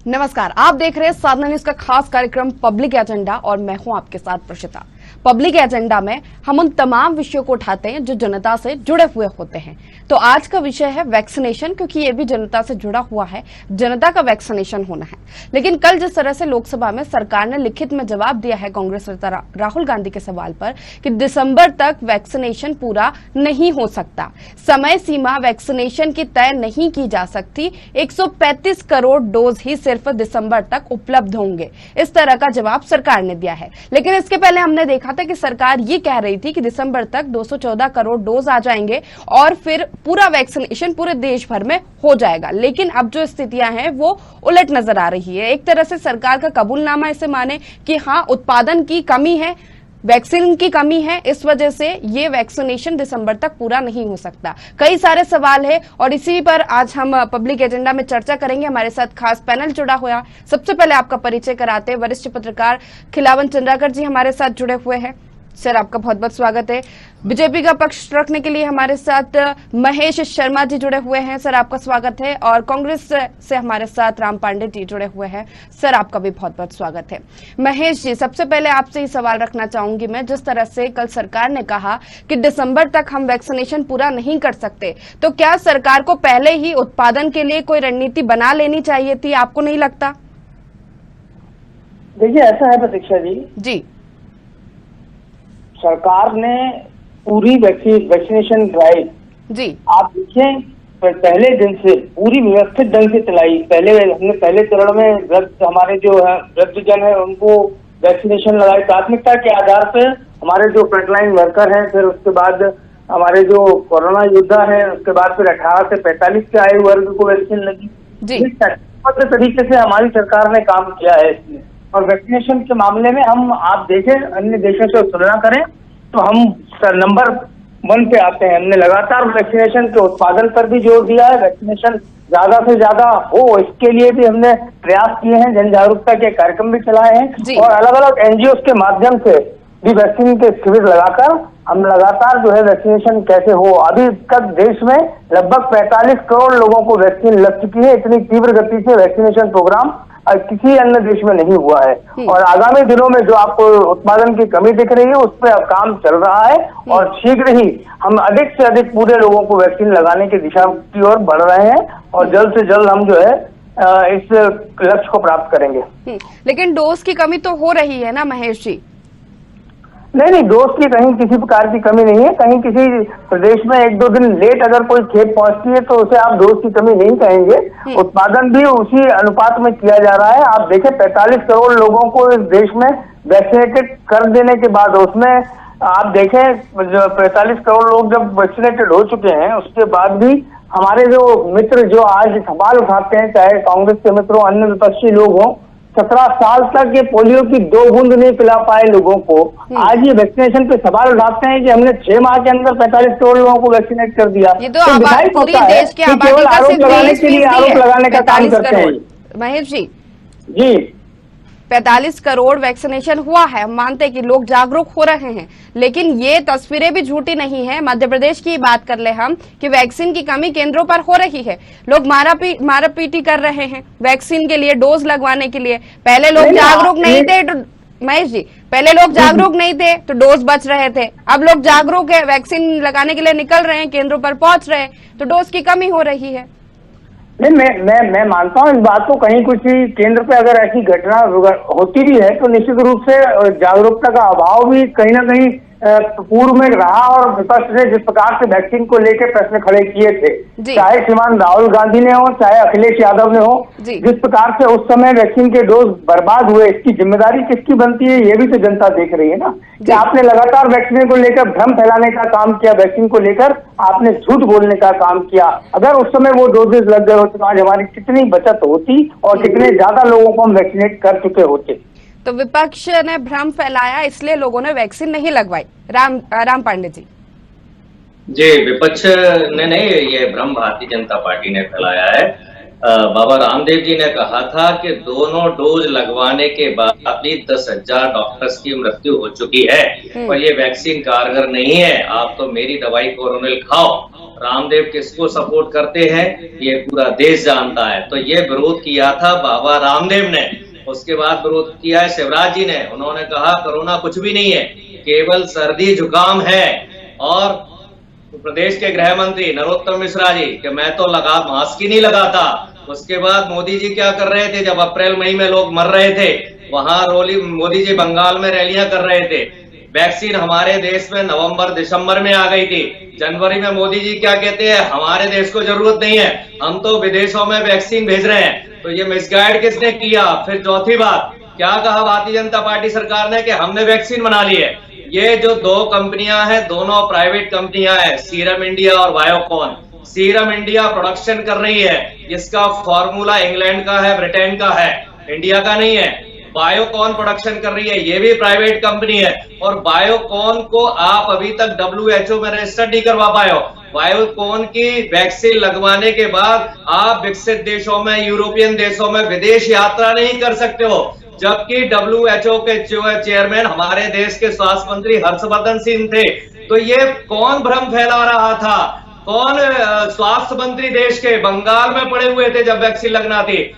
नमस्कार, आप देख रहे हैं साधना न्यूज का खास कार्यक्रम पब्लिक एजेंडा और मैं हूं आपके साथ प्रशिता। पब्लिक एजेंडा में हम उन तमाम विषयों को उठाते हैं जो जनता से जुड़े हुए होते हैं। तो आज का विषय है वैक्सीनेशन, क्योंकि ये भी जनता से जुड़ा हुआ है, जनता का वैक्सीनेशन होना है। लेकिन कल जिस तरह से लोकसभा में सरकार ने लिखित में जवाब दिया है कांग्रेस नेता राहुल गांधी के सवाल पर कि दिसंबर तक वैक्सीनेशन पूरा नहीं हो सकता, समय सीमा वैक्सीनेशन की तय नहीं की जा सकती, 135 करोड़ डोज ही सिर्फ दिसंबर तक उपलब्ध होंगे, इस तरह का जवाब सरकार ने दिया है। लेकिन इसके पहले हमने देखा था कि सरकार ये कह रही थी कि दिसंबर तक 214 करोड़ डोज आ जाएंगे और फिर पूरा वैक्सीनेशन पूरे देश भर में हो जाएगा। लेकिन अब जो स्थितियां हैं वो उलट नजर आ रही है। एक तरह से सरकार का कबूलनामा इसे माने कि हाँ, उत्पादन की कमी है, वैक्सीन की कमी है, इस वजह से ये वैक्सीनेशन दिसंबर तक पूरा नहीं हो सकता। कई सारे सवाल है और इसी पर आज हम पब्लिक एजेंडा में चर्चा करेंगे। हमारे साथ खास पैनल जुड़ा हुआ। सबसे पहले आपका परिचय कराते हैं, वरिष्ठ पत्रकार खिलावन चंद्राकर जी हमारे साथ जुड़े हुए हैं। सर, आपका बहुत बहुत स्वागत है। बीजेपी का पक्ष रखने के लिए हमारे साथ महेश शर्मा जी जुड़े हुए हैं। सर, आपका स्वागत है। और कांग्रेस से हमारे साथ राम पांडे जी जुड़े हुए हैं। सर, आपका भी बहुत बहुत स्वागत है। महेश जी, सबसे पहले आपसे ही सवाल रखना चाहूंगी मैं, जिस तरह से कल सरकार ने कहा कि दिसंबर तक हम वैक्सीनेशन पूरा नहीं कर सकते, तो क्या सरकार को पहले ही उत्पादन के लिए कोई रणनीति बना लेनी चाहिए थी, आपको नहीं लगता? देखिए, ऐसा है प्रतीक्षा जी, सरकार ने पूरी वैक्सीनेशन ड्राइव जी आप देखिए पहले दिन से पूरी व्यवस्थित ढंग से चलाई। हमने पहले चरण में हमारे जो है वृद्धजन है उनको वैक्सीनेशन लगाई प्राथमिकता के आधार पर। हमारे जो फ्रंटलाइन वर्कर हैं, फिर उसके बाद हमारे जो कोरोना योद्धा हैं, उसके बाद फिर 18 से 45 के आयु वर्ग को वैक्सीन लगी। इस तरीके से हमारी सरकार ने काम किया है इसमें। और वैक्सीनेशन के मामले में आप देखें अन्य देशों से तुलना करें तो हम नंबर 1 पे आते हैं। हमने लगातार वैक्सीनेशन के उत्पादन पर भी जोर दिया है। वैक्सीनेशन ज्यादा से ज्यादा हो इसके लिए भी हमने प्रयास किए हैं, जन जागरूकता के कार्यक्रम भी चलाए हैं और अलग अलग एनजीओ के माध्यम से भी वैक्सीन के शिविर लगाकर हम लगातार जो है वैक्सीनेशन कैसे हो। अभी तक देश में लगभग 45 करोड़ लोगों को वैक्सीन लग चुकी है। इतनी तीव्र गति से वैक्सीनेशन प्रोग्राम किसी अन्य देश में नहीं हुआ है। और आगामी दिनों में जो आपको उत्पादन की कमी दिख रही है उस पर अब काम चल रहा है और शीघ्र ही हम अधिक से अधिक पूरे लोगों को वैक्सीन लगाने की दिशा की ओर बढ़ रहे हैं और जल्द से जल्द हम जो है इस लक्ष्य को प्राप्त करेंगे। लेकिन डोज की कमी तो हो रही है ना महेश जी? नहीं, डोज की कहीं किसी प्रकार की कमी नहीं है। कहीं किसी प्रदेश में 1-2 दिन लेट अगर कोई खेप पहुंचती है तो उसे आप डोज की कमी नहीं कहेंगे। उत्पादन भी उसी अनुपात में किया जा रहा है। आप देखें 45 करोड़ लोगों को इस देश में वैक्सीनेटेड कर देने के बाद, उसमें आप देखें 45 करोड़ लोग जब वैक्सीनेटेड हो चुके हैं उसके बाद भी हमारे जो मित्र जो आज सवाल उठाते हैं, चाहे कांग्रेस के मित्र हो, अन्य विपक्षी लोग हों, 17 साल तक ये पोलियो की 2 बूंद नहीं पिला पाए लोगों को आज ये वैक्सीनेशन पे सवाल उठाते हैं कि हमने 6 माह के अंदर 45 करोड़ लोगों को वैक्सीनेट कर दिया। ये तो पूरी देश की आबादी का आरोप लगाने के लिए आरोप लगाने का काम करते हैं। महेश जी, 45 करोड़ वैक्सीनेशन हुआ है, हम मानते हैं कि लोग जागरूक हो रहे हैं, लेकिन ये तस्वीरें भी झूठी नहीं है। मध्य प्रदेश की बात कर ले हम कि वैक्सीन की कमी केंद्रों पर हो रही है, लोग मारा पीटी कर रहे हैं वैक्सीन के लिए, डोज लगवाने के लिए। पहले लोग जागरूक नहीं थे महेश जी, पहले लोग जागरूक नहीं थे तो डोज बच रहे थे। अब लोग जागरूक है, वैक्सीन लगाने के लिए निकल रहे हैं, केंद्रों पर पहुंच रहे हैं, तो डोज की कमी हो रही है। नहीं, मैं मानता हूँ इस बात को। कहीं कुछ केंद्र पे अगर ऐसी घटना होती भी है तो निश्चित रूप से जागरूकता का अभाव भी कहीं ना कहीं पूर्व में रहा और विपक्ष ने जिस प्रकार से वैक्सीन को लेकर प्रश्न खड़े किए थे, चाहे श्रीमान राहुल गांधी ने हो चाहे अखिलेश यादव ने हो, जिस प्रकार से उस समय वैक्सीन के डोज बर्बाद हुए, इसकी जिम्मेदारी किसकी बनती है ये भी तो जनता देख रही है ना। कि आपने लगातार वैक्सीन को लेकर भ्रम फैलाने का काम किया, वैक्सीन को लेकर आपने झूठ बोलने का काम किया। अगर उस समय वो डोजेज लग गए होते तो आज हमारी कितनी बचत होती और कितने ज्यादा लोगों को हम वैक्सीनेट कर चुके होते। तो विपक्ष ने भ्रम फैलाया, इसलिए लोगों ने वैक्सीन नहीं लगवाई। राम पांडे जी। विपक्ष ने नहीं, ये भ्रम भारतीय जनता पार्टी ने फैलाया है। बाबा रामदेव जी ने कहा था कि दोनों डोज लगवाने के बाद भी 10,000 डॉक्टर्स की मृत्यु हो चुकी है और ये वैक्सीन कारगर नहीं है, आप तो मेरी दवाई कोरोनिल खाओ। रामदेव किसको सपोर्ट करते हैं ये पूरा देश जानता है। तो ये विरोध किया था बाबा रामदेव ने, उसके बाद विरोध किया है शिवराज जी ने। उन्होंने कहा कोरोना कुछ भी नहीं है, केवल सर्दी जुकाम है। और प्रदेश के गृह मंत्री नरोत्तम मिश्रा जी कि मैं तो मास्क ही नहीं लगाता। उसके बाद मोदी जी क्या कर रहे थे, जब अप्रैल मई में लोग मर रहे थे वहां मोदी जी बंगाल में रैलियां कर रहे थे। वैक्सीन हमारे देश में नवंबर दिसंबर में आ गई थी, जनवरी में मोदी जी क्या कहते हैं हमारे देश को जरूरत नहीं है, हम तो विदेशों में वैक्सीन भेज रहे हैं। तो ये मिसगाइड किसने किया? फिर चौथी बात क्या कहा भारतीय जनता पार्टी सरकार ने कि हमने वैक्सीन बना ली है। ये जो दो कंपनियां हैं दोनों प्राइवेट कंपनियां हैं, सीरम इंडिया और बायोकॉन। सीरम इंडिया प्रोडक्शन कर रही है, जिसका फॉर्मूला इंग्लैंड का है, ब्रिटेन का है, इंडिया का नहीं है। बायोकॉन प्रोडक्शन कर रही है, ये भी प्राइवेट कंपनी है। और बायोकॉन को आप अभी तक WHO में रजिस्टर नहीं करवा पाए हो। बायोकॉन की वैक्सीन लगवाने के बाद आप विकसित देशों में, यूरोपियन देशों में विदेश यात्रा नहीं कर सकते हो, जबकि WHO के चेयरमैन हमारे देश के स्वास्थ्य मंत्री हर्षवर्धन सिंह थे। तो ये कौन भ्रम फैला रहा था? कौन स्वास्थ्य मंत्री देश के बंगाल में पड़े हुए थे जब वैक्सीन लगना थी?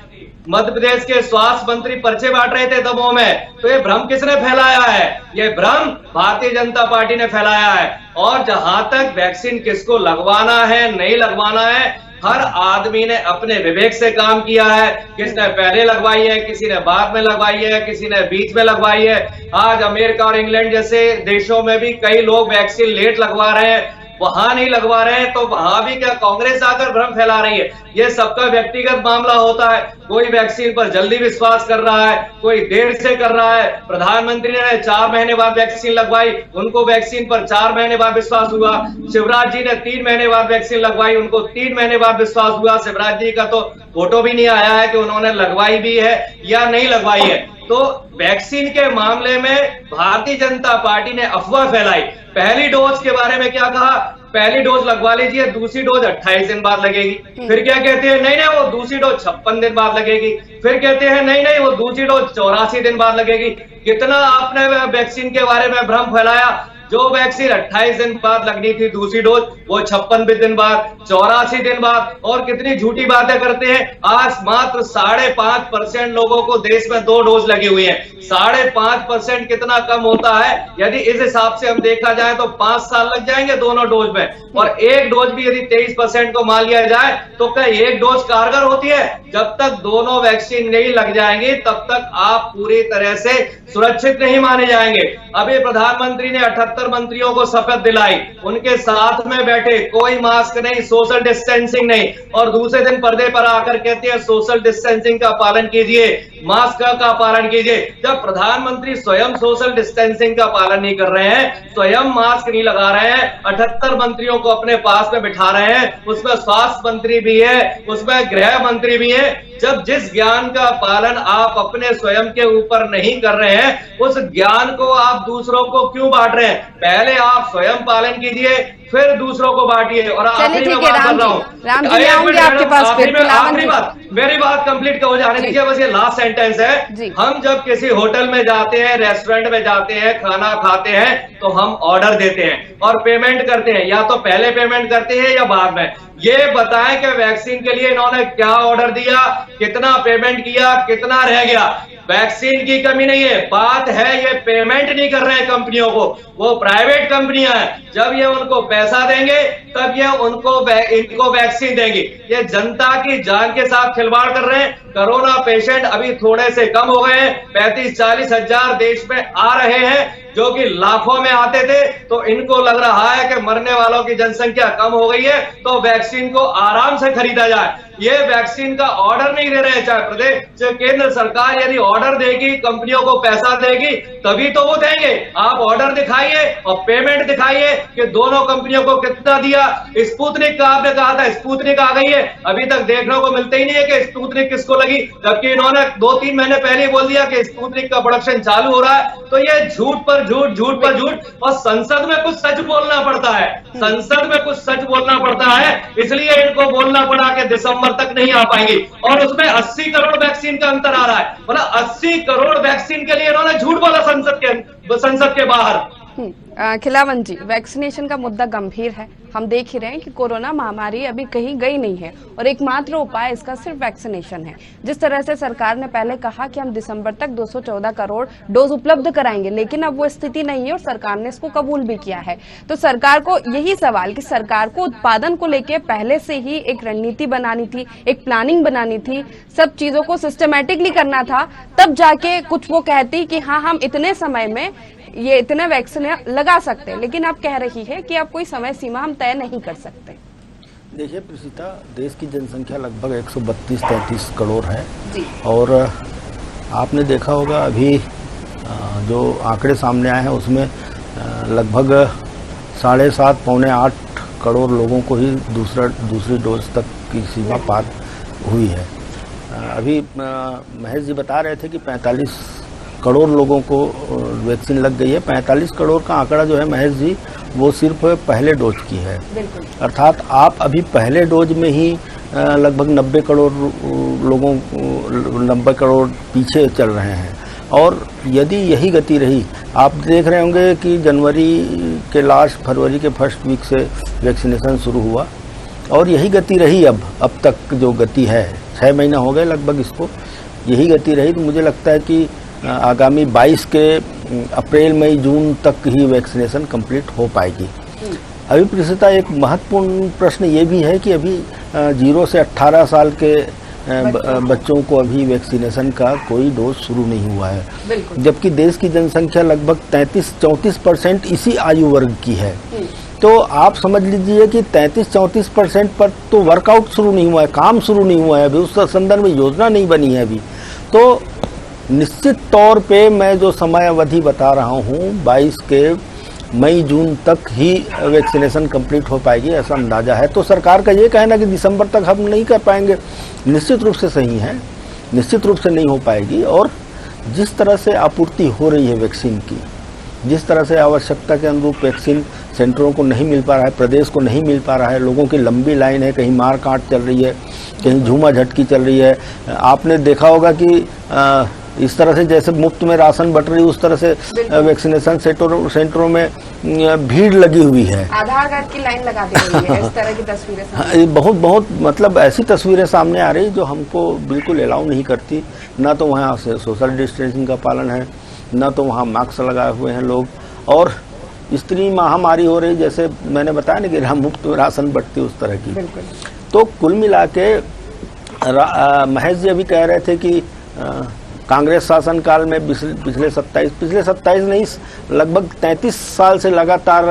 मध्य प्रदेश के स्वास्थ्य मंत्री पर्चे बांट रहे थे दमोह में। तो ये भ्रम किसने फैलाया है? ये भ्रम भारतीय जनता पार्टी ने फैलाया है। और जहां तक वैक्सीन किसको लगवाना है नहीं लगवाना है, हर आदमी ने अपने विवेक से काम किया है। किसने पहले लगवाई है, किसी ने बाद में लगवाई है, किसी ने बीच में लगवाई है। आज अमेरिका और इंग्लैंड जैसे देशों में भी कई लोग वैक्सीन लेट लगवा रहे हैं, वहां नहीं लगवा रहे हैं। तो वहां भी क्या कांग्रेस आकर भ्रम फैला रही है? ये सबका व्यक्तिगत मामला होता है। कोई वैक्सीन पर जल्दी विश्वास कर रहा है, कोई देर से कर रहा है। प्रधानमंत्री ने 4 महीने बाद वैक्सीन लगवाई, उनको वैक्सीन पर 4 महीने बाद विश्वास हुआ। शिवराज जी ने 3 महीने बाद वैक्सीन लगवाई, उनको 3 महीने बाद विश्वास हुआ। शिवराज जी का तो फोटो भी नहीं आया है कि उन्होंने लगवाई भी है या नहीं लगवाई है। तो वैक्सीन के मामले में भारतीय जनता पार्टी ने अफवाह फैलाई। पहली डोज के बारे में क्या कहा? पहली डोज लगवा लीजिए, दूसरी डोज 28 दिन बाद लगेगी। फिर क्या कहते हैं? नहीं वो दूसरी डोज 56 दिन बाद लगेगी। फिर कहते हैं नहीं वो दूसरी डोज 84 दिन बाद लगेगी। कितना आपने वैक्सीन के बारे में भ्रम फैलाया। जो वैक्सीन 28 दिन बाद लगनी थी दूसरी डोज, वो 56 दिन बाद, 84 दिन बाद। और कितनी झूठी बातें करते हैं। आज मात्र 5.5% लोगों को देश में 2 डोज लगी हुई है। 5.5% कितना कम होता है? यदि इस हिसाब से हम देखा जाए तो 5 साल लग जाएंगे दोनों डोज में। और एक डोज भी यदि 23% को मान लिया जाए तो क्या एक डोज कारगर होती है? जब तक दोनों वैक्सीन नहीं लग जाएंगी तब तक आप पूरी तरह से सुरक्षित नहीं माने जाएंगे। अभी प्रधानमंत्री ने 78 मंत्रियों को शपथ दिलाई, उनके साथ में बैठे, कोई मास्क नहीं, सोशल डिस्टेंसिंग नहीं। और दूसरे दिन पर्दे पर आकर कहते हैं सोशल डिस्टेंसिंग का पालन कीजिए, मास्क का पालन कीजिए। जब प्रधानमंत्री स्वयं सोशल डिस्टेंसिंग का पालन नहीं कर रहे हैं, स्वयं मास्क नहीं लगा रहे हैं, 78 मंत्रियों को अपने पास में बिठा रहे हैं, उसमें स्वास्थ्य मंत्री भी है, उसमें गृह मंत्री भी है। जब जिस ज्ञान का पालन आप अपने स्वयं के ऊपर नहीं कर रहे हैं, उस ज्ञान को आप दूसरों को क्यों बांट रहे हैं? पहले आप स्वयं पालन कीजिए, फिर दूसरों को बांटिए। और आखिरी में बात कर रहा हूँ, मेरी बात कंप्लीट हो जाने दीजिए, बस ये लास्ट सेंटेंस है। हम जब किसी होटल में जाते हैं, रेस्टोरेंट में जाते हैं, खाना खाते हैं तो हम ऑर्डर देते हैं और पेमेंट करते हैं। या तो पहले पेमेंट करते हैं या बाद में। ये बताएं कि वैक्सीन के लिए इन्होंने क्या ऑर्डर दिया, कितना पेमेंट किया, कितना रह गया। वैक्सीन की कमी नहीं है, बात है ये पेमेंट नहीं कर रहे हैं कंपनियों को। वो प्राइवेट कंपनियां हैं, जब ये उनको पैसा देंगे तब ये इनको वैक्सीन देंगी। ये जनता की जान के साथ खिलवाड़ कर रहे हैं। कोरोना पेशेंट अभी थोड़े से कम हो गए हैं, 35-40 हजार देश में आ रहे हैं, जो कि लाखों में आते थे। तो इनको लग रहा है कि मरने वालों की जनसंख्या कम हो गई है तो वैक्सीन को आराम से खरीदा जाए। ये वैक्सीन का ऑर्डर नहीं दे रहे हैं। चाहे प्रदेश, चाहे केंद्र सरकार यदि ऑर्डर देगी, कंपनियों को पैसा देगी, तभी तो वो देंगे। आप ऑर्डर दिखाइए और पेमेंट दिखाइए कि दोनों कंपनियों को कितना दिया। स्पुतनिक का आपने कहा था, स्पुतनिक आ गई है, अभी तक देखने को मिलते ही नहीं है कि स्पुतनिक किसको लगी, जबकि इन्होंने 2-3 महीने पहले बोल दिया कि स्पुतनिक का प्रोडक्शन चालू हो रहा है। तो ये झूठ पर झूठ, झूठ पर झूठ। और संसद में कुछ सच बोलना पड़ता है, संसद में कुछ सच बोलना पड़ता है, इसलिए इनको बोलना पड़ा कि दिसंबर तक नहीं आ पाएंगी। और उसमें 80 करोड़ वैक्सीन का अंतर आ रहा है। मतलब 80 करोड़ वैक्सीन के लिए इन्होंने झूठ बोला संसद के बाहर। खिलावन जी, वैक्सीनेशन का मुद्दा गंभीर है। हम देख ही रहे हैं कि कोरोना महामारी अभी कहीं गई नहीं है और एकमात्र उपाय इसका सिर्फ वैक्सीनेशन है। जिस तरह से सरकार ने पहले कहा कि हम दिसंबर तक 214 करोड़ डोज उपलब्ध कराएंगे, लेकिन अब वो स्थिति नहीं है और सरकार ने इसको कबूल भी किया है। तो सरकार को यही सवाल कि सरकार को उत्पादन को लेकर पहले से ही एक रणनीति बनानी थी, एक प्लानिंग बनानी थी, सब चीजों को सिस्टमैटिकली करना था, तब जाके कुछ वो कहती कि हाँ हम इतने समय में ये इतने वैक्सीन लगा सकते हैं। लेकिन आप कह रही है कि अब कोई समय सीमा हम तय नहीं कर सकते। देखिए प्रीसिता, देश की जनसंख्या लगभग 132-33 करोड़ है जी। और आपने देखा होगा अभी जो आंकड़े सामने आए हैं उसमें लगभग 7.5 पौने 8 करोड़ लोगों को ही दूसरी डोज तक की सीमा पार हुई है। अभी महेश जी बता रहे थे कि 45 करोड़ लोगों को वैक्सीन लग गई है। 45 करोड़ का आंकड़ा जो है महेश जी, वो सिर्फ पहले डोज की है। अर्थात आप अभी पहले डोज में ही लगभग 90 करोड़ लोगों 90 करोड़ पीछे चल रहे हैं। और यदि यही गति रही, आप देख रहे होंगे कि जनवरी के लास्ट, फरवरी के फर्स्ट वीक से वैक्सीनेशन शुरू हुआ और यही गति रही अब तक जो गति है, 6 महीना हो गए लगभग इसको, यही गति रही तो मुझे लगता है कि आगामी 22 के अप्रैल मई जून तक ही वैक्सीनेशन कंप्लीट हो पाएगी। अभी प्रीसिता, एक महत्वपूर्ण प्रश्न ये भी है कि अभी 0 से 18 साल के बच्चों को अभी वैक्सीनेशन का कोई डोज शुरू नहीं हुआ है, जबकि देश की जनसंख्या लगभग 33-34% इसी आयु वर्ग की है। तो आप समझ लीजिए कि 33-34% पर तो वर्कआउट शुरू नहीं हुआ है, काम शुरू नहीं हुआ है अभी, उस संदर्भ में योजना नहीं बनी है अभी। तो निश्चित तौर पे मैं जो समय अवधि बता रहा हूँ 22 के मई जून तक ही वैक्सीनेशन कंप्लीट हो पाएगी, ऐसा अंदाजा है। तो सरकार का ये कहना कि दिसंबर तक हम नहीं कर पाएंगे, निश्चित रूप से सही है, निश्चित रूप से नहीं हो पाएगी। और जिस तरह से आपूर्ति हो रही है वैक्सीन की, जिस तरह से आवश्यकता के अनुरूप वैक्सीन सेंटरों को नहीं मिल पा रहा है, प्रदेश को नहीं मिल पा रहा है, लोगों की लंबी लाइन है, कहीं मार काट चल रही है, कहीं झूमा झटकी चल रही है। आपने देखा होगा कि इस तरह से जैसे मुफ्त में राशन बट रही, उस तरह से वैक्सीनेशन सेंटरों में भीड़ लगी हुई है। आधार कार्ड की लाइन लगा दी गई है, इस तरह की तस्वीरें बहुत मतलब ऐसी तस्वीरें सामने आ रही जो हमको बिल्कुल अलाउ नहीं करती। ना तो वहाँ से सोशल डिस्टेंसिंग का पालन है, ना तो वहाँ मास्क लगाए हुए हैं लोग, और इतनी महामारी हो रही, जैसे मैंने बताया ना कि मुफ्त में राशन बटती, उस तरह की। तो कुल मिला के महेश जी अभी कह रहे थे कि कांग्रेस शासनकाल में पिछले 27 नहीं, लगभग 33 साल से लगातार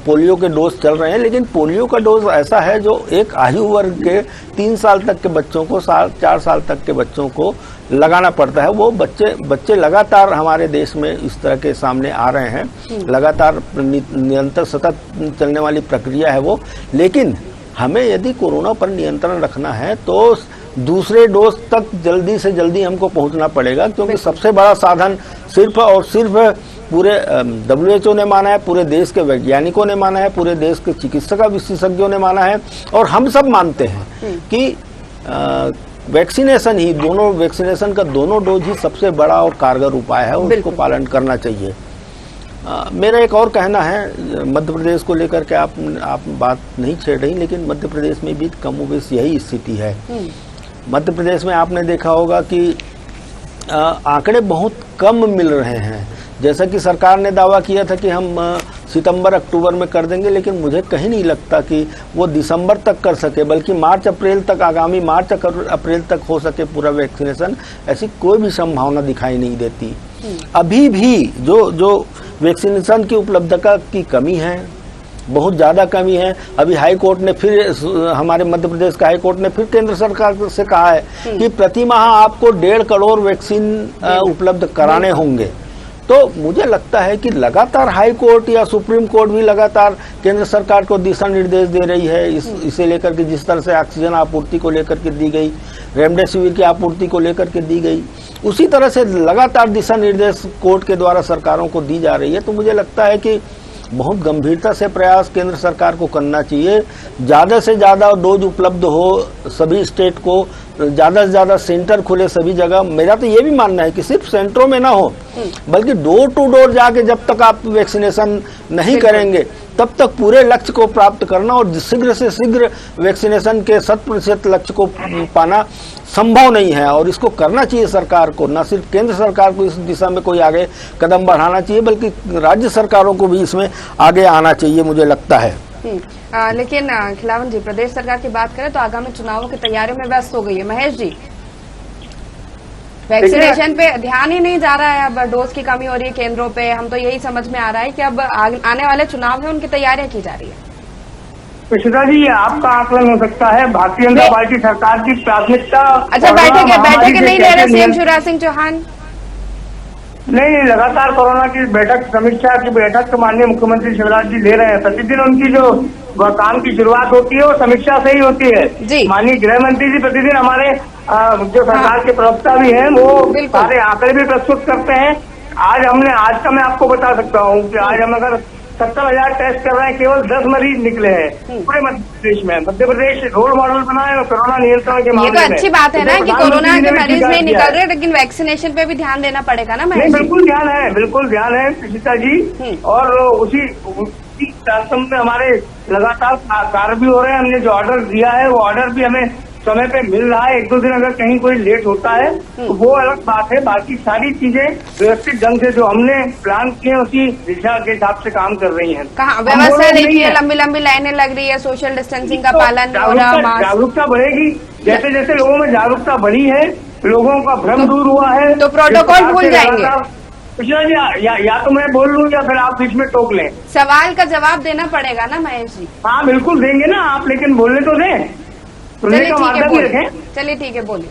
पोलियो के डोज चल रहे हैं। लेकिन पोलियो का डोज ऐसा है जो एक आयु वर्ग के 3 साल तक के बच्चों को, 4 साल तक के बच्चों को लगाना पड़ता है। वो बच्चे लगातार हमारे देश में इस तरह के सामने आ रहे हैं, लगातार निरंतर सतत चलने वाली प्रक्रिया है वो। लेकिन हमें यदि कोरोना पर नियंत्रण रखना है तो दूसरे डोज तक जल्दी से जल्दी हमको पहुंचना पड़ेगा, क्योंकि सबसे बड़ा साधन सिर्फ और सिर्फ पूरे WHO ने माना है, पूरे देश के वैज्ञानिकों ने माना है, पूरे देश के चिकित्सा विशेषज्ञों ने माना है, और हम सब मानते हैं कि वैक्सीनेशन ही, वैक्सीनेशन का दोनों डोज ही सबसे बड़ा और कारगर उपाय है, उसको पालन करना चाहिए। मेरा एक और कहना है मध्य प्रदेश को लेकर के, आप बात नहीं छेड़ रही, लेकिन मध्य प्रदेश में भी कमोबेश यही स्थिति है। मध्य प्रदेश में आपने देखा होगा कि आंकड़े बहुत कम मिल रहे हैं। जैसा कि सरकार ने दावा किया था कि हम सितंबर अक्टूबर में कर देंगे, लेकिन मुझे कहीं नहीं लगता कि वो दिसंबर तक कर सके, बल्कि मार्च अप्रैल तक, आगामी मार्च अप्रैल तक हो सके पूरा वैक्सीनेशन, ऐसी कोई भी संभावना दिखाई नहीं देती। अभी भी जो वैक्सीनेशन की उपलब्धता की कमी है, बहुत ज़्यादा कमी है। अभी हाई कोर्ट ने फिर, हमारे मध्य प्रदेश का हाई कोर्ट ने फिर केंद्र सरकार से कहा है कि प्रति माह आपको 1.5 करोड़ वैक्सीन उपलब्ध कराने होंगे। तो मुझे लगता है कि लगातार हाई कोर्ट या सुप्रीम कोर्ट भी लगातार केंद्र सरकार को दिशा निर्देश दे रही है, इसे लेकर के, जिस तरह से ऑक्सीजन आपूर्ति को लेकर के दी गई, रेमडेसिविर की आपूर्ति को लेकर के दी गई, उसी तरह से लगातार दिशा निर्देश कोर्ट के द्वारा सरकारों को दी जा रही है। तो मुझे लगता है कि बहुत गंभीरता से प्रयास केंद्र सरकार को करना चाहिए, ज़्यादा से ज़्यादा डोज उपलब्ध हो सभी स्टेट को, ज़्यादा से ज़्यादा सेंटर खुले सभी जगह। मेरा तो ये भी मानना है कि सिर्फ सेंटरों में ना हो, बल्कि डोर टू डोर जाके जब तक आप वैक्सीनेशन नहीं करेंगे तब तक पूरे लक्ष्य को प्राप्त करना और शीघ्र से शीघ्र वैक्सीनेशन के 100% लक्ष्य को पाना संभव नहीं है। और इसको करना चाहिए सरकार को, न सिर्फ केंद्र सरकार को इस दिशा में कोई आगे कदम बढ़ाना चाहिए, बल्कि राज्य सरकारों को भी इसमें आगे आना चाहिए, मुझे लगता है। लेकिन खिलावन जी, प्रदेश सरकार की बात करें तो आगामी चुनावों की तैयारियों में व्यस्त हो गई है। महेश जी, वैक्सीनेशन पे ध्यान ही नहीं जा रहा है, अब डोज की कमी हो रही है केंद्रों पे। हम तो यही समझ में आ रहा है कि अब आने वाले चुनाव में उनकी तैयारियां की जा रही है। कृष्णा जी, ये आपका आकलन हो सकता है, भारतीय जनता पार्टी सरकार की प्राथमिकता। अच्छा, बैठक नहीं ले रहे सीएम शिवराज सिंह चौहान? नहीं, लगातार कोरोना की बैठक, समीक्षा की बैठक माननीय मुख्यमंत्री शिवराज जी ले रहे हैं। प्रतिदिन उनकी जो काम की शुरुआत होती है वो समीक्षा से ही होती है। माननीय गृह मंत्री जी प्रतिदिन हमारे जो सरकार के प्रवक्ता भी हैं वो सारे आंकड़े भी प्रस्तुत करते हैं। आज का मैं आपको बता सकता हूँ कि आज हम अगर 70,000 टेस्ट कर रहे हैं, केवल 10 मरीज निकले हैं पूरे मध्य प्रदेश में। मध्य प्रदेश रोल मॉडल बना है कोरोना नियंत्रण के मामले में। ये तो अच्छी बात है ना कि कोरोना के मरीज नहीं निकल रहे, लेकिन वैक्सीनेशन पे भी ध्यान देना पड़ेगा ना। नहीं, बिल्कुल ध्यान है कृषिता जी। और उसी कार्यक्रम में हमारे लगातार कार्य भी हो रहे हैं। हमने जो ऑर्डर दिया है वो ऑर्डर भी हमें समय पे मिल रहा है। 1-2 दिन अगर कहीं कोई लेट होता है तो वो अलग बात है। बाकी सारी चीजें व्यवस्थित ढंग से जो हमने प्लान किए उसी दिशा के हिसाब से काम कर रही हैं। कहाँ व्यवस्था देखिए, लंबी लंबी लाइनें लग रही है, सोशल डिस्टेंसिंग का पालन हो रहा, जागरूकता बढ़ेगी। जैसे जैसे लोगों में जागरूकता बढ़ी है, लोगों का भ्रम दूर हुआ है, तो प्रोटोकॉल भूल जाएंगे। कृष्णा जी, या तो मैं बोल लूं या फिर आप बीच में टोक लें। सवाल का जवाब देना पड़ेगा ना महेश जी। हाँ बिल्कुल देंगे ना आप, लेकिन बोलने तो दें, सुनने का मार्ग भी रखें। चलिए ठीक है, बोलिए।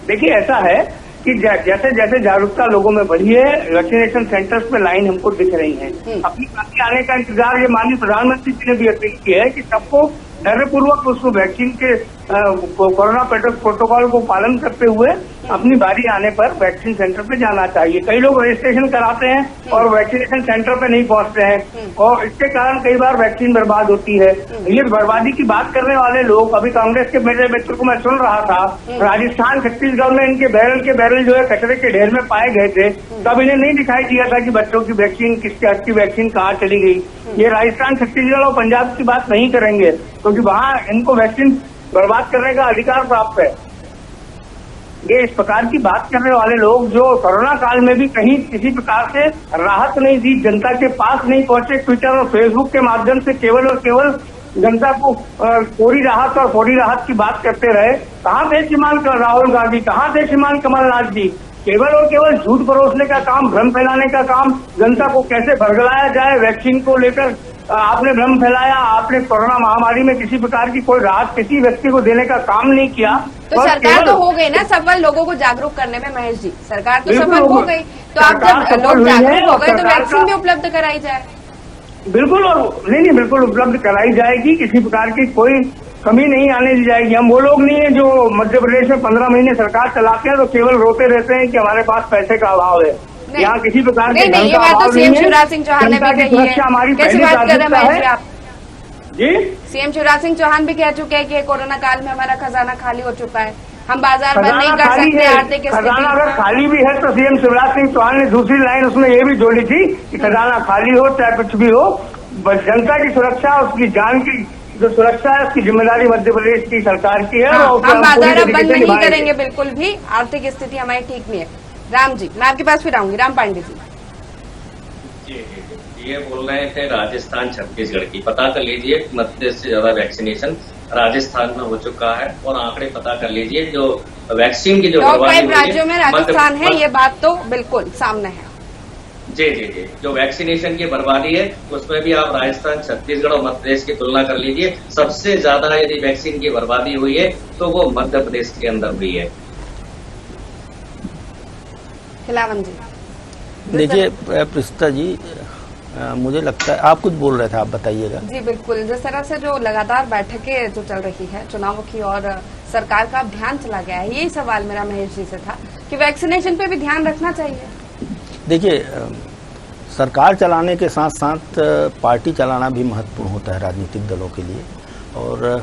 देखिए, ऐसा है कि जैसे जैसे जागरूकता लोगों में बढ़ी है, वैक्सीनेशन सेंटर्स पे लाइन हमको दिख रही है। अपनी बारी आने का इंतजार ये माननीय प्रधानमंत्री जी ने भी अपील की है कि सबको धैर्यपूर्वक उसको वैक्सीन के कोरोना प्रोटोकॉल को पालन करते हुए अपनी बारी आने पर वैक्सीन सेंटर पे जाना चाहिए। कई लोग रजिस्ट्रेशन कराते हैं और वैक्सीनेशन सेंटर पे नहीं पहुंचते हैं और इसके कारण कई बार वैक्सीन बर्बाद होती है। ये बर्बादी की बात करने वाले लोग, अभी कांग्रेस के मेरे मित्र को मैं सुन रहा था, राजस्थान छत्तीसगढ़ में इनके बैरल जो है कचरे के ढेर में पाए गए थे, तब इन्हें नहीं दिखाई दिया था कि बच्चों की वैक्सीन, किसके हक की वैक्सीन कहाँ चली गई। ये राजस्थान, छत्तीसगढ़ और पंजाब की बात नहीं करेंगे क्योंकि वहाँ इनको वैक्सीन बर्बाद करने का अधिकार प्राप्त है। ये इस प्रकार की बात करने वाले लोग जो कोरोना काल में भी कहीं किसी प्रकार से राहत नहीं दी, जनता के पास नहीं पहुंचे, ट्विटर और फेसबुक के माध्यम से केवल और केवल जनता को पूरी राहत और फौरी राहत की बात करते रहे। कहाँ थे श्रीमान राहुल गांधी, कहाँ थे श्रीमान कमलनाथ जी? केवल और केवल झूठ परोसने का काम, भ्रम फैलाने का काम, जनता को कैसे भड़बड़ाया जाए वैक्सीन को लेकर आपने भ्रम फैलाया। आपने कोरोना महामारी में किसी प्रकार की कोई राहत किसी व्यक्ति को देने का काम नहीं किया। तो सरकार तो हो गई ना सफल लोगों को जागरूक करने में महेश जी, सरकार तो सफल हो गई। तो आप जब लोग जागरूक हो गए तो वैक्सीन भी उपलब्ध कराई जाए। बिल्कुल, और नहीं बिल्कुल उपलब्ध कराई जाएगी, किसी प्रकार की कोई कमी नहीं आने दी जाएगी। हम वो लोग नहीं है जो मध्य प्रदेश में 15 महीने सरकार चलाते हैं तो केवल रोते रहते हैं कि हमारे पास पैसे का अभाव है। यहाँ किसी प्रकार के नहीं, ये बात तो सीएम शिवराज सिंह चौहान ने भी कही है। कैसी बात कर रहे हैं आप जी? सीएम शिवराज सिंह चौहान भी कह चुके हैं कि कोरोना काल में हमारा खजाना खाली हो चुका है, हम बाजार बंद नहीं कर सकते। आर्थिक खजाना अगर खाली भी है तो सीएम शिवराज सिंह चौहान ने दूसरी लाइन उसमें ये भी जोड़ी थी कि खजाना खाली हो चाहे कुछ भी हो, बस जनता की सुरक्षा, उसकी जान की जो सुरक्षा है उसकी जिम्मेदारी मध्य प्रदेश की सरकार की है। हम बाजार बंद नहीं करेंगे, बिल्कुल भी आर्थिक स्थिति हमारी ठीक नहीं है। राम जी, मैं आपके पास फिर आऊंगी। राम पांडे जी, ये बोल रहे थे राजस्थान छत्तीसगढ़ की, पता कर लीजिए मध्य प्रदेश से ज्यादा वैक्सीनेशन राजस्थान में हो चुका है और आंकड़े पता कर लीजिए जो वैक्सीन की जो टॉप 5 राज्यों में राजस्थान है, ये बात तो बिल्कुल सामने है। जी जी जी, जो वैक्सीनेशन की बर्बादी है उसमें भी आप राजस्थान, छत्तीसगढ़ और मध्य प्रदेश की तुलना कर लीजिए। सबसे ज्यादा यदि वैक्सीन की बर्बादी हुई है तो वो मध्य प्रदेश के अंदर हुई है। खिलावन जी, देखिए प्रिस्ता जी, मुझे लगता है आप कुछ बोल रहे थे, आप बताइएगा। जी बिल्कुल, जिस तरह से जो लगातार बैठकें जो चल रही है चुनावों की और सरकार का ध्यान चला गया है, यही सवाल मेरा महेश जी से था कि वैक्सीनेशन पे भी ध्यान रखना चाहिए। देखिए, सरकार चलाने के साथ साथ पार्टी चलाना भी महत्वपूर्ण होता है राजनीतिक दलों के लिए। और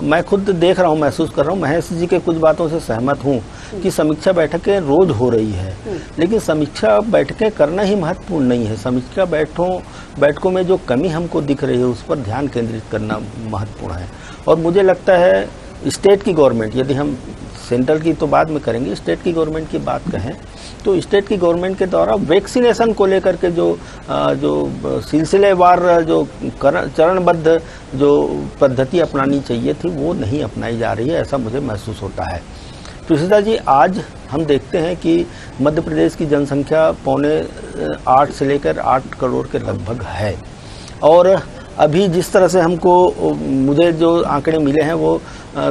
मैं खुद देख रहा हूँ, महसूस कर रहा हूँ, महेश जी के कुछ बातों से सहमत हूँ कि समीक्षा बैठकें रोज हो रही है, लेकिन समीक्षा बैठकें करना ही महत्वपूर्ण नहीं है। समीक्षा बैठकों में जो कमी हमको दिख रही है उस पर ध्यान केंद्रित करना महत्वपूर्ण है। और मुझे लगता है स्टेट की गवर्नमेंट, यदि हम सेंट्रल की तो बाद में करेंगे, स्टेट की गवर्नमेंट की बात कहें तो स्टेट की गवर्नमेंट के द्वारा वैक्सीनेशन को लेकर के जो सिलसिलेवार जो चरणबद्ध जो पद्धति अपनानी चाहिए थी वो नहीं अपनाई जा रही है, ऐसा मुझे महसूस होता है। प्रीशिता जी, आज हम देखते हैं कि मध्य प्रदेश की जनसंख्या 7.25 से लेकर 8 करोड़ के लगभग है, और अभी जिस तरह से मुझे जो आंकड़े मिले हैं वो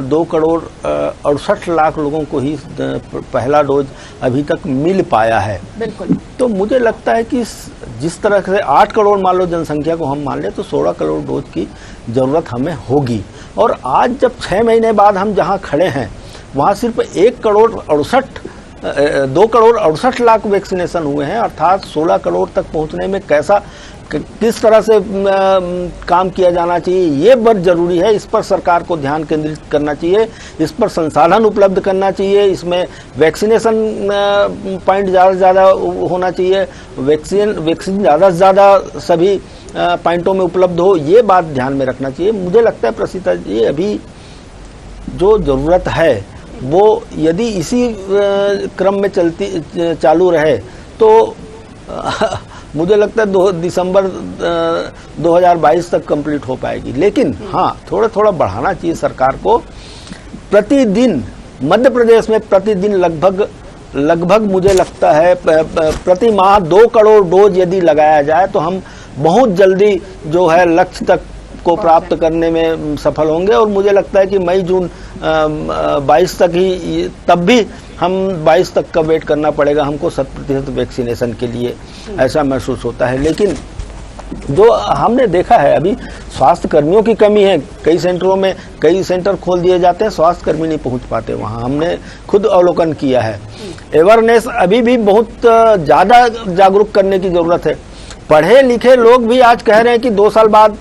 2 करोड़ 68 लाख लोगों को ही पहला डोज अभी तक मिल पाया है। बिल्कुल। तो मुझे लगता है कि जिस तरह से 8 करोड़ मान लो जनसंख्या को हम मान लें तो 16 करोड़ डोज की ज़रूरत हमें होगी। और आज जब 6 महीने बाद हम जहां खड़े हैं वहां सिर्फ 2 करोड़ 68 लाख वैक्सीनेशन हुए हैं, अर्थात 16 करोड़ तक पहुंचने में किस तरह से काम किया जाना चाहिए ये बहुत जरूरी है। इस पर सरकार को ध्यान केंद्रित करना चाहिए, इस पर संसाधन उपलब्ध करना चाहिए, इसमें वैक्सीनेशन पॉइंट ज़्यादा से ज़्यादा होना चाहिए, वैक्सीन ज़्यादा से ज़्यादा सभी पॉइंटों में उपलब्ध हो, ये बात ध्यान में रखना चाहिए। मुझे लगता है प्रीशिता जी, अभी जो ज़रूरत है वो यदि इसी क्रम में चालू रहे तो मुझे लगता है 2 दिसंबर 2022 तक कंप्लीट हो पाएगी। लेकिन हाँ, थोड़ा बढ़ाना चाहिए सरकार को। प्रतिदिन मध्य प्रदेश में प्रतिदिन लगभग मुझे लगता है प्रति माह 2 करोड़ डोज यदि लगाया जाए तो हम बहुत जल्दी जो है लक्ष्य तक को प्राप्त करने में सफल होंगे। और मुझे लगता है कि मई जून 22 तक ही, तब भी हम 22 तक का वेट करना पड़ेगा हमको 100% वैक्सीनेशन के लिए, ऐसा महसूस होता है। लेकिन जो हमने देखा है अभी स्वास्थ्य कर्मियों की कमी है, कई सेंटरों में कई सेंटर खोल दिए जाते हैं, स्वास्थ्य कर्मी नहीं पहुंच पाते वहां, हमने खुद अवलोकन किया है। अवेयरनेस अभी भी बहुत ज़्यादा जागरूक करने की ज़रूरत है। पढ़े लिखे लोग भी आज कह रहे हैं कि 2 साल बाद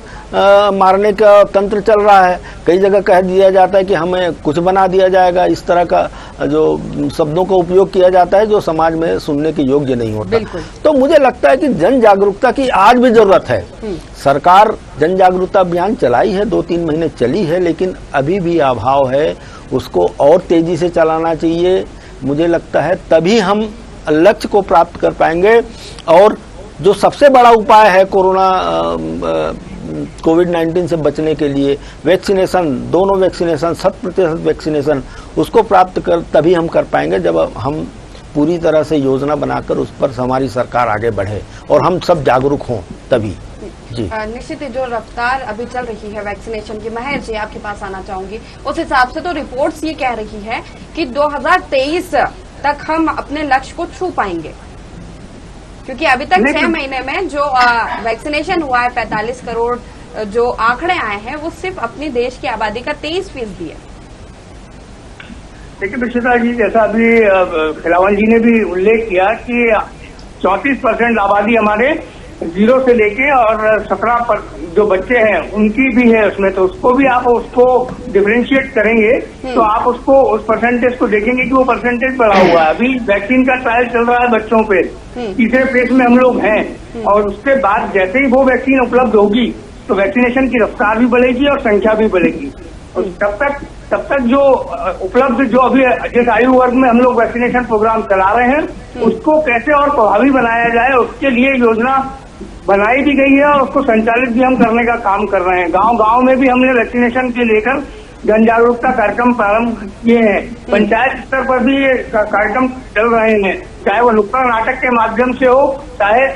मारने का तंत्र चल रहा है। कई जगह कह दिया जाता है कि हमें कुछ बना दिया जाएगा, इस तरह का जो शब्दों का उपयोग किया जाता है जो समाज में सुनने के योग्य नहीं होता। तो मुझे लगता है कि जन जागरूकता की आज भी जरूरत है। सरकार जन जागरूकता अभियान चलाई है, 2-3 महीने चली है, लेकिन अभी भी अभाव है, उसको और तेजी से चलाना चाहिए। मुझे लगता है तभी हम लक्ष्य को प्राप्त कर पाएंगे। और जो सबसे बड़ा उपाय है कोविड-19 से बचने के लिए, वैक्सीनेशन, दोनों वैक्सीनेशन, 100% वैक्सीनेशन, उसको प्राप्त कर तभी हम कर पाएंगे जब हम पूरी तरह से योजना बनाकर उस पर हमारी सरकार आगे बढ़े और हम सब जागरूक हों तभी। जी निश्चित ही जो रफ्तार अभी चल रही है वैक्सीनेशन की, महेश जी आपके पास आना चाहूंगी, उस हिसाब से तो रिपोर्ट्स ये कह रही है कि 2023 तक हम अपने लक्ष्य को छू पाएंगे, क्योंकि अभी तक 6 महीने में जो वैक्सीनेशन हुआ है 45 करोड़ जो आंकड़े आए हैं वो सिर्फ अपनी देश की आबादी का 23% है। देखिए प्रीशिता जी, जैसा अभी खिलावन जी ने भी उल्लेख किया कि 34% आबादी हमारे 0 से लेके और 17 जो बच्चे हैं उनकी भी है उसमें, तो उसको भी आप उसको डिफरेंशिएट करेंगे तो आप उसको उस परसेंटेज को देखेंगे कि वो परसेंटेज बढ़ा हुआ है। अभी वैक्सीन का ट्रायल चल रहा है बच्चों पे, तीसरे फेज में हम लोग हैं, और उसके बाद जैसे ही वो वैक्सीन उपलब्ध होगी तो वैक्सीनेशन की रफ्तार भी बढ़ेगी और संख्या भी बढ़ेगी। और तब तक जो उपलब्ध जो अभी जिस आयु वर्ग में हम लोग वैक्सीनेशन प्रोग्राम चला रहे हैं उसको कैसे और प्रभावी बनाया जाए, उसके लिए योजना बनाई भी गई है और उसको संचालित भी हम करने का काम कर रहे हैं। गांव में भी हमने वैक्सीनेशन के लेकर जन जागरूकता कार्यक्रम प्रारंभ किए हैं। पंचायत स्तर पर भी ये कार्यक्रम चल रहे हैं, चाहे वो नुक्कड़ नाटक के माध्यम से हो, चाहे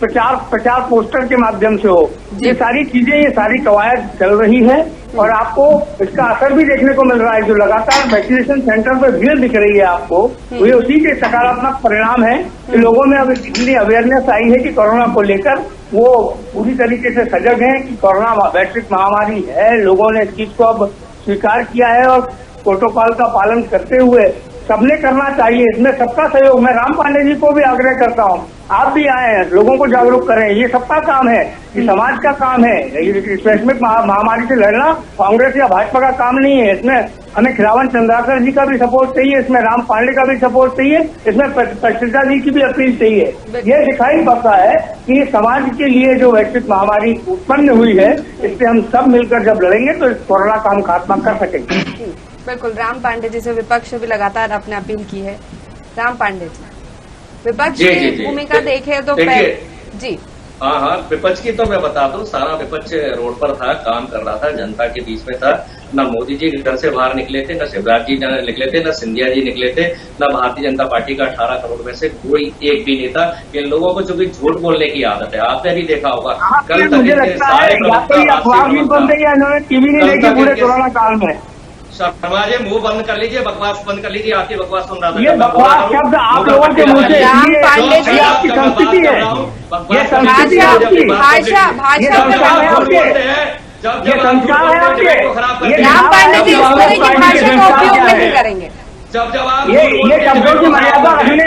प्रचार पोस्टर के माध्यम से हो। ये सारी चीजें, ये सारी कवायद चल रही है और आपको इसका असर भी देखने को मिल रहा है। जो लगातार वैक्सीनेशन सेंटर पर भीड़ दिख रही है आपको, वो उसी के सकारात्मक परिणाम है कि लोगों में अब इतनी अवेयरनेस आई है कि कोरोना को लेकर वो पूरी तरीके से सजग हैं कि कोरोना वैश्विक महामारी है। लोगों ने इस चीज को अब स्वीकार किया है और प्रोटोकॉल का पालन करते हुए सबने करना चाहिए। इसमें सबका सहयोग, मैं राम पांडे जी को भी आग्रह करता हूँ, आप भी आए हैं, लोगों को जागरूक करें, ये सबका काम है। ये समाज का काम है। ये वैश्विक महामारी से लड़ना कांग्रेस या भाजपा का काम नहीं है। इसमें हमें खिलावन चंद्राकर जी का भी सपोर्ट चाहिए, इसमें राम पांडे का भी सपोर्ट चाहिए, इसमें प्रशिता जी की भी अपील चाहिए। ये दिखाई पड़ता है कि समाज के लिए जो वैश्विक महामारी उत्पन्न हुई है, इससे हम सब मिलकर जब लड़ेंगे तो इस कोरोना का हम खात्मा कर सकेंगे। बिल्कुल। राम पांडे जी से विपक्ष भी लगातार अपने अपील की है। राम पांडे जी, विपक्ष की भूमिका देखे तो जी हाँ, विपक्ष की तो मैं बता दूं, सारा विपक्ष रोड पर था, काम कर रहा था, जनता के बीच में था। न मोदी जी घर से बाहर निकले थे, न शिवराज जी निकले थे, न सिंधिया जी निकले थे, न भारतीय जनता पार्टी का 18 करोड़ में से कोई एक भी नहीं था। इन लोगों को जो भी झूठ बोलने की आदत है, आपने भी देखा होगा। कल तक सारे टीवी नहीं देखी पूरे कोरोना काल में। शर्मा जी, मुंह बंद कर लीजिए, बकवास बंद कर लीजिए। आपकी बकवास सुन रहा था। ये बकवास शब्द आप लोगों के मुंह से, राम पांडे जी आपकी संस्कृति है, ये संस्कृति है आपकी, भाषा ये संस्कार है आपके। राम पांडे जी इस तरह की भाषा का उपयोग नहीं करेंगे। जब आप ये शब्दों की मर्यादा रखने,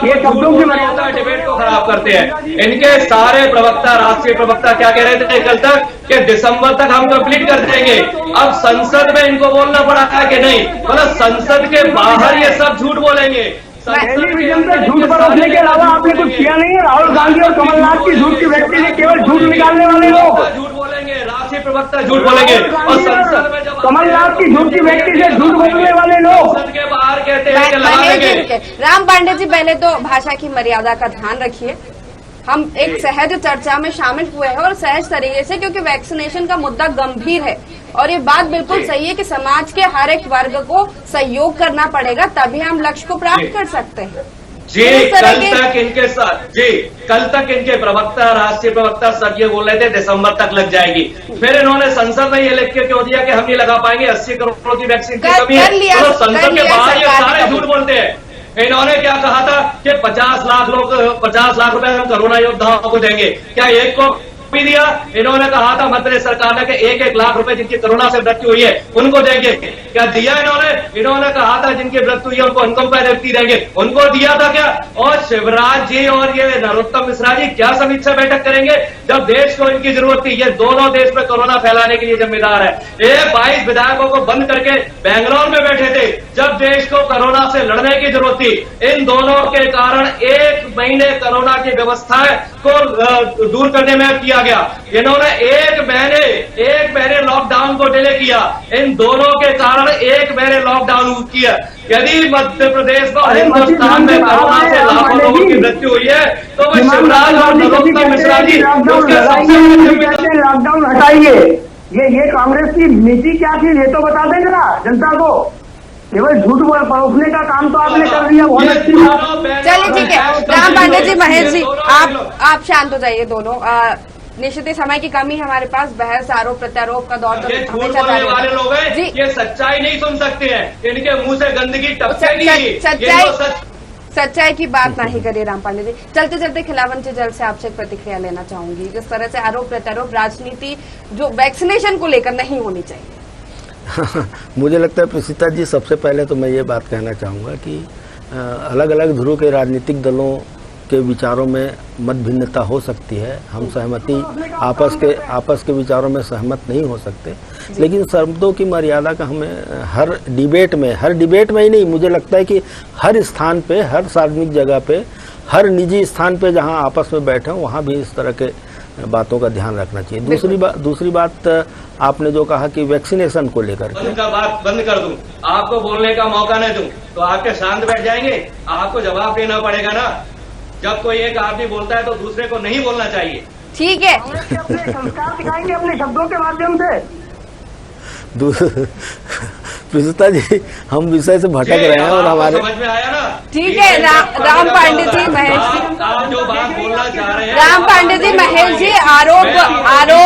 ये शब्दों की मर्यादा डिबेट को खराब करते हैं। इनके सारे प्रवक्ता, राष्ट्रीय प्रवक्ता क्या कह रहे थे कल तक कि दिसंबर तक हम कंप्लीट कर देंगे। अब संसद में इनको बोलना पड़ा था कि नहीं, मतलब संसद के बाहर ये सब झूठ बोलेंगे। टेलीविजन पे झूठ बरसने के अलावा आपने कुछ किया नहीं है। राहुल गांधी और कमलनाथ की झूठ की व्यक्ति ने केवल झूठ निकालने वाले लोग झूठ बोलेंगे, राष्ट्रीय प्रवक्ता झूठ बोलेंगे, और संसद में जब कमलनाथ की झूठ की व्यक्ति से झूठ बोलने वाले लोग संसद के बाहर कहते हैं कि लगा देंगे। राम पांडे जी, पहले तो भाषा की मर्यादा का ध्यान रखिए। हम एक सहज चर्चा में शामिल हुए हैं और सहज तरीके से, क्योंकि वैक्सीनेशन का मुद्दा गंभीर है और ये बात बिल्कुल सही है कि समाज के हर एक वर्ग को सहयोग करना पड़ेगा, तभी हम लक्ष्य को प्राप्त कर सकते हैं। जी, कल तक इनके साथ कल तक इनके प्रवक्ता, राष्ट्रीय प्रवक्ता सब ये बोल रहे थे दिसंबर तक लग जाएगी। फिर इन्होंने संसद में ये लिख के क्यों दिया कि हम नहीं लगा पाएंगे, 80 करोड़ की वैक्सीन की कमी है। तो संसद के बाहर ये सारे झूठ बोलते हैं। इन्होंने क्या कहा था कि 50 लाख रुपए हम कोरोना योद्धाओं को देंगे, क्या एक को भी दिया? इन्होंने कहा था मध्य सरकार ने कि 1-1 लाख रुपए जिनकी कोरोना से मृत्यु हुई है उनको देंगे, क्या दिया इन्होंने कहा था जिनकी मृत्यु हुई है उनको इनकम पेनल्टी देंगे, उनको दिया था क्या? और शिवराज जी और ये नरोत्तम मिश्रा जी क्या समीक्षा बैठक करेंगे जब देश को इनकी जरूरत थी? ये दोनों देश में कोरोना फैलाने के लिए जिम्मेदार है। ये 22 विधायकों को बंद करके बेंगलोर में बैठे थे जब देश को कोरोना से लड़ने की जरूरत थी। इन दोनों के कारण 1 महीने कोरोना की व्यवस्थाएं को दूर करने में किया गया। इन्होंने एक महीने लॉकडाउन को डिले किया। इन दोनों के कारण 1 महीने लॉकडाउन किया। यदि मध्य प्रदेश को हिंदुस्तान में कोरोना से लाखों लोगों की मृत्यु हुई है तो वो शिवराज और नरोत्तम मिश्रा जी लॉकडाउन हटाइए। ये कांग्रेस की नीति क्या थी ये तो बता देंगे ना जनता को। केवल झूठ परोसने का काम तो आपने कर दिया, बहुत अच्छी बात। चलिए ठीक है, राम पांडे जी, महेश जी, आप शांत हो जाइए दोनों। निश्चित ही समय की कमी हमारे पास, बहस आरोप प्रत्यारोप का दौर तो हमेशा जारी वाले लोग हैं जी। ये सच्चाई नहीं सुन सकते हैं, इनके मुंह से गंदगी सच्चाई की बात नहीं करिए राम पांडे जी। चलते चलते खिलावन जी जल्द से आपसे एक प्रतिक्रिया लेना चाहूंगी। जिस तरह से आरोप प्रत्यारोप, राजनीति जो वैक्सीनेशन को लेकर नहीं होनी चाहिए। मुझे लगता है प्रसिता जी, सबसे पहले तो मैं ये बात कहना चाहूँगा कि अलग अलग ध्रुव के राजनीतिक दलों के विचारों में मत भिन्नता हो सकती है। हम सहमति आपस के विचारों में सहमत नहीं हो सकते, लेकिन शब्दों की मर्यादा का हमें हर डिबेट में ही नहीं, मुझे लगता है कि हर स्थान पे, हर सार्वजनिक जगह पे, हर निजी स्थान पे जहां आपस में बैठे हों वहां भी इस तरह के बातों का ध्यान रखना चाहिए। दूसरी बात आपने जो कहा कि वैक्सीनेशन को लेकर के बात बंद कर दूं, आपको बोलने का मौका नहीं दूं तो आपके शांत बैठ जाएंगे? आपको जवाब देना पड़ेगा ना। जब कोई एक आदमी बोलता है तो दूसरे को नहीं बोलना चाहिए। ठीक है, अपने संस्कार दिखाएंगे अपने शब्दों के माध्यम से। प्रसिता जी, हम विषय से भटक रहे हैं और हमारे समझ में आया ना? ठीक है, राम पांडे जी, महेश जी, आप जो बात बोलना चाह रहे हैं, राम पांडे जी, महेश जी, आरोप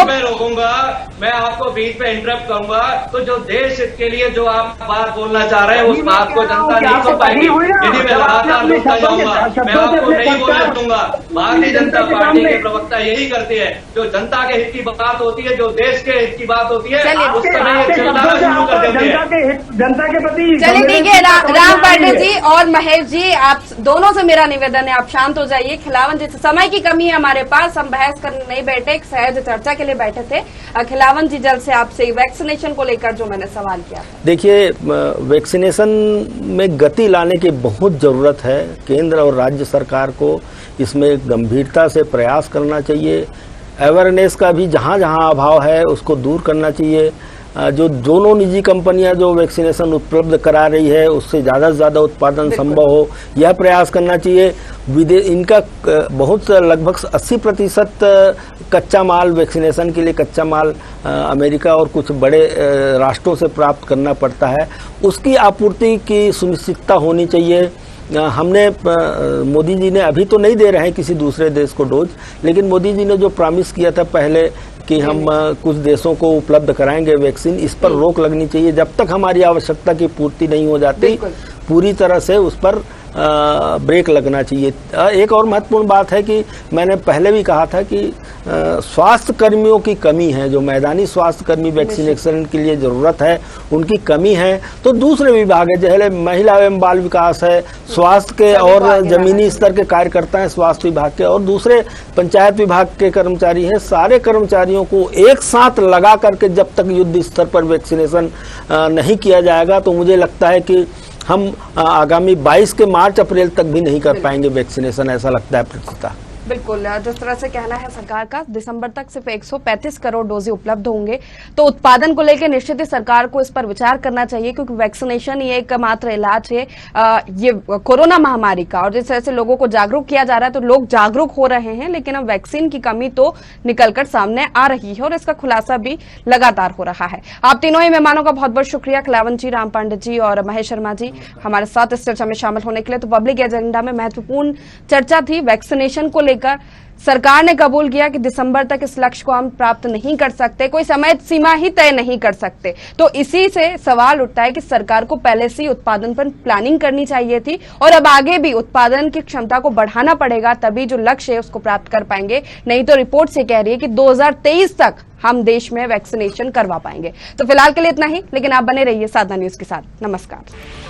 मैं रोकूंगा, मैं आपको बीच में इंटरप्ट करूंगा। तो जो देश हित के लिए जो आप बात बोलना चाह रहे हैं उस बात को जनता नहीं सुन पाएगी। यदि मैं लगातार बोलता जाऊंगा, मैं आपको नहीं बोलने दूंगा। भारतीय जनता पार्टी के प्रवक्ता यही करते हैं, जो जनता के हित की बात होती है, जो देश के हित की बात होती है, उस समय चिल्लाना शुरू कर देते हैं। जनता के प्रति। चलिए ठीक है, राम पांडे जी और महेश जी, आप दोनों से मेरा निवेदन है, आप शांत हो जाइए। खिलावन जी, समय की कमी है हमारे पास, हम बहस करने नहीं बैठे, एक सहज चर्चा के लिए बैठे थे। खिलावन जी, जल्द से आपसे वैक्सीनेशन को लेकर जो मैंने सवाल किया। देखिए, वैक्सीनेशन में गति लाने की बहुत जरूरत है। केंद्र और राज्य सरकार को इसमें गंभीरता से प्रयास करना चाहिए। अवेयरनेस का भी जहाँ जहाँ अभाव है उसको दूर करना चाहिए। जो दोनों निजी कंपनियां जो वैक्सीनेशन उपलब्ध करा रही है उससे ज़्यादा से ज़्यादा उत्पादन संभव हो, यह प्रयास करना चाहिए। इनका बहुत लगभग 80% कच्चा माल, वैक्सीनेशन के लिए कच्चा माल अमेरिका और कुछ बड़े राष्ट्रों से प्राप्त करना पड़ता है, उसकी आपूर्ति की सुनिश्चितता होनी चाहिए। हमने मोदी जी ने, अभी तो नहीं दे रहे हैं किसी दूसरे देश को डोज, लेकिन मोदी जी ने जो प्रॉमिस किया था पहले कि हम कुछ देशों को उपलब्ध कराएंगे वैक्सीन, इस पर रोक लगनी चाहिए। जब तक हमारी आवश्यकता की पूर्ति नहीं हो जाती, पूरी तरह से उस पर ब्रेक लगना चाहिए। एक और महत्वपूर्ण बात है कि मैंने पहले भी कहा था कि स्वास्थ्य कर्मियों की कमी है, जो मैदानी स्वास्थ्य कर्मी वैक्सीनेशन के लिए जरूरत है उनकी कमी है। तो दूसरे विभाग है, जैसे महिला एवं बाल विकास है, स्वास्थ्य के और जमीनी स्तर के कार्यकर्ता हैं स्वास्थ्य विभाग के, और दूसरे पंचायत विभाग के कर्मचारी हैं। सारे कर्मचारियों को एक साथ लगा करके जब तक युद्ध स्तर पर वैक्सीनेशन नहीं किया जाएगा तो मुझे लगता है कि हम आगामी 22 के मार्च अप्रैल तक भी नहीं कर पाएंगे वैक्सीनेशन, ऐसा लगता है प्रतिष्ठा। बिल्कुल, जिस तरह से कहना है सरकार का, दिसंबर तक सिर्फ 135 करोड़ डोजें उपलब्ध होंगे, तो उत्पादन को लेकर निश्चित ही सरकार को इस पर विचार करना चाहिए, क्योंकि वैक्सीनेशन ये एकमात्र इलाज है ये कोरोना महामारी का। और जिस तरह से लोगों को जागरूक किया जा रहा है तो लोग जागरूक हो रहे हैं, लेकिन अब वैक्सीन की कमी तो निकलकर सामने आ रही है और इसका खुलासा भी लगातार हो रहा है। आप तीनों ही मेहमानों का बहुत बहुत शुक्रिया, खिलावन जी, राम पांडे जी और महेश शर्मा जी, हमारे साथ इस चर्चा में शामिल होने के लिए। तो पब्लिक एजेंडा में महत्वपूर्ण चर्चा थी वैक्सीनेशन को लेकर। सरकार ने कबूल किया कि दिसंबर तक इस लक्ष्य को हम प्राप्त नहीं कर सकते, कोई समय सीमा ही तय नहीं कर सकते। तो इसी से सवाल उठता है कि सरकार को पहले से ही उत्पादन पर प्लानिंग करनी चाहिए थी और अब आगे भी उत्पादन की क्षमता को बढ़ाना पड़ेगा, तभी जो लक्ष्य है उसको प्राप्त कर पाएंगे। नहीं तो रिपोर्ट से कह रही है कि 2023 तक हम देश में वैक्सीनेशन करवा पाएंगे। तो फिलहाल के लिए इतना ही, लेकिन आप बने रहिए साधना न्यूज के साथ। नमस्कार।